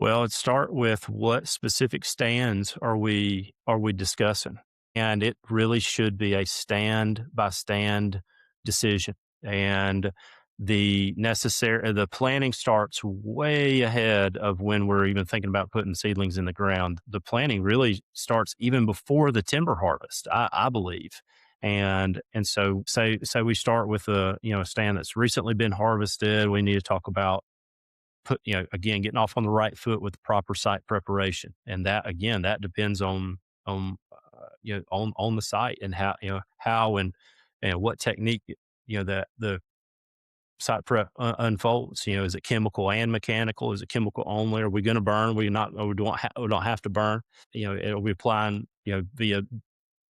Well, let's start with what specific stands are we discussing? And it really should be a stand by stand decision. And the planning starts way ahead of when we're even thinking about putting seedlings in the ground. The planning really starts even before the timber harvest, I believe. And so say we start with a stand that's recently been harvested. We need to talk about again, getting off on the right foot with the proper site preparation. And that, again, that depends on the site and how and what technique, that the site prep unfolds. Is it chemical and mechanical? Is it chemical only? Are we going to burn? We not, or we don't have to burn. Are we applying, via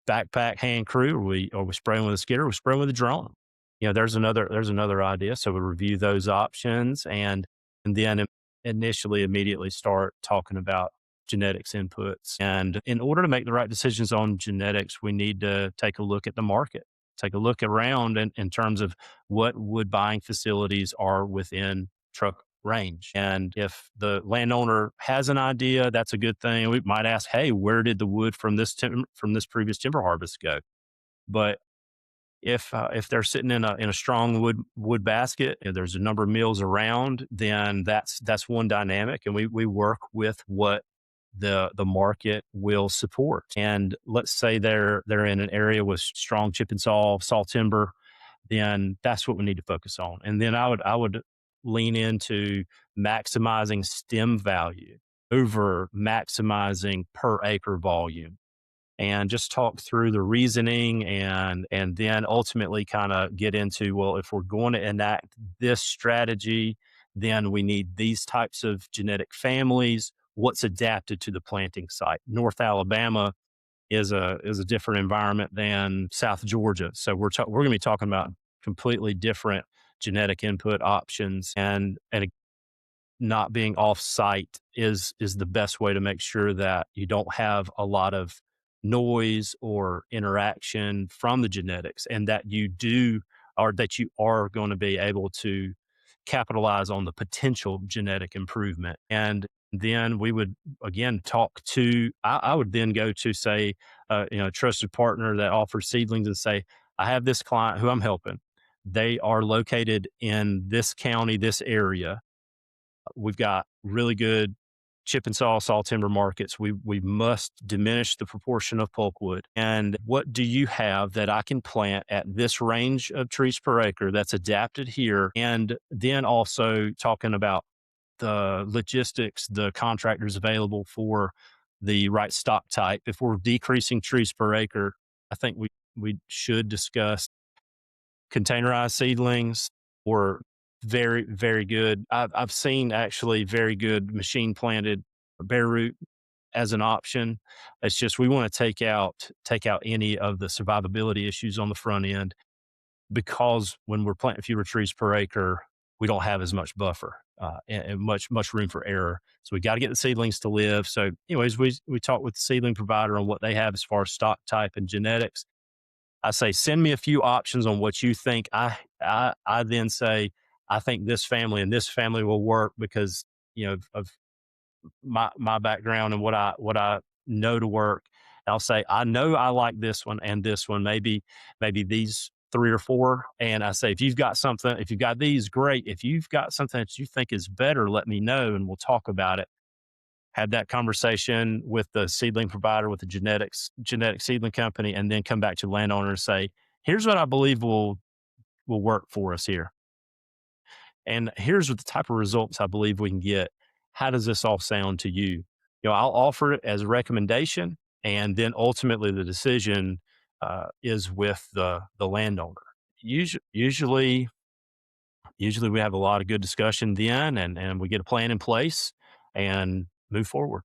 backpack hand crew? Are we spraying with a skidder? Are we spraying with a drone? There's another idea. So we review those options and then initially immediately start talking about genetics inputs. And in order to make the right decisions on genetics, we need to take a look at the market, take a look around in terms of what wood buying facilities are within truck range. And if the landowner has an idea, that's a good thing. We might ask, hey, where did the wood from this previous timber harvest go? But if they're sitting in a strong wood basket and there's a number of mills around, then that's one dynamic, and we work with what the market will support. And let's say they're in an area with strong chip and saw timber, then that's what we need to focus on. And then I would lean into maximizing stem value over maximizing per acre volume, and just talk through the reasoning, and then ultimately kind of get into, well, if we're going to enact this strategy, then we need these types of genetic families. What's adapted to the planting site? North Alabama is a different environment than South Georgia, so we're going to be talking about completely different genetic input options, and not being off site is the best way to make sure that you don't have a lot of noise or interaction from the genetics, and that you are going to be able to capitalize on the potential genetic improvement. And then we would again I would then go to, say, a trusted partner that offers seedlings, and say, I have this client who I'm helping. They are located in this county, this area. We've got really good chip and saw timber markets. We must diminish the proportion of pulpwood. And what do you have that I can plant at this range of trees per acre that's adapted here? And then also talking about the logistics, the contractors available for the right stock type. If we're decreasing trees per acre, I think we should discuss containerized seedlings, or very, very good. I've seen actually very good machine planted bare root as an option. It's just we want to take out any of the survivability issues on the front end, because when we're planting fewer trees per acre, we don't have as much buffer, and much room for error. So we got to get the seedlings to live. So, anyways, we talk with the seedling provider on what they have as far as stock type and genetics. I say, send me a few options on what you think. I then say, I think this family and this family will work because, of my background and what I know to work. And I'll say, I know I like this one and this one, maybe these three or four. And I say, if you've got these, great. If you've got something that you think is better, let me know and we'll talk about it. Had that conversation with the seedling provider, with the genetic seedling company, and then come back to the landowner and say, here's what I believe will work for us here. And here's what the type of results I believe we can get. How does this all sound to you? I'll offer it as a recommendation, and then ultimately the decision is with the landowner. Usually we have a lot of good discussion then, and we get a plan in place and move forward.